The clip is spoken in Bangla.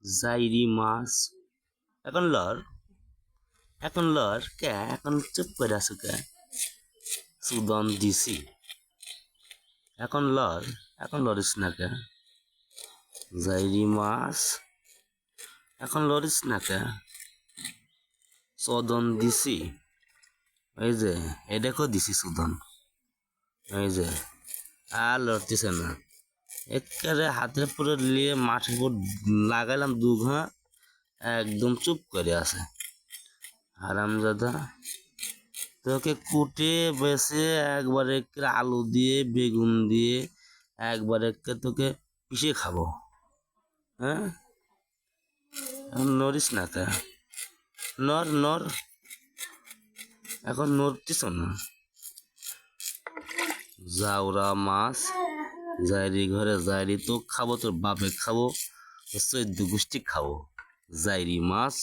জাইরি মাছ এখন লর কে এখন চুপ করে আছো কে সুদন দিছি এখন লরিস না কে জাইরি মাছ এখন লরিস না কে সদন দিছি এই যে এ দেখো দিছি সুদন এই যে আর লড়তেছে না একেবারে হাতের পরে নিয়ে মাঠের উপর লাগাইলাম দুঘা একদম চুপ করে আছে হারামজাদা তোকে কুটে বেছে একবারে আলু দিয়ে বেগুন দিয়ে একবারে তোকে পিষে খাবো হ্যাঁ এখন নড়িস না তা নর এখন নড়তিস না জাউরা মাছ জাইরি ঘরে জাইরি তো খাবো তোর বাপে খাবো তোর চৈদ্দ গোষ্ঠী খাবো জাইরি মাছ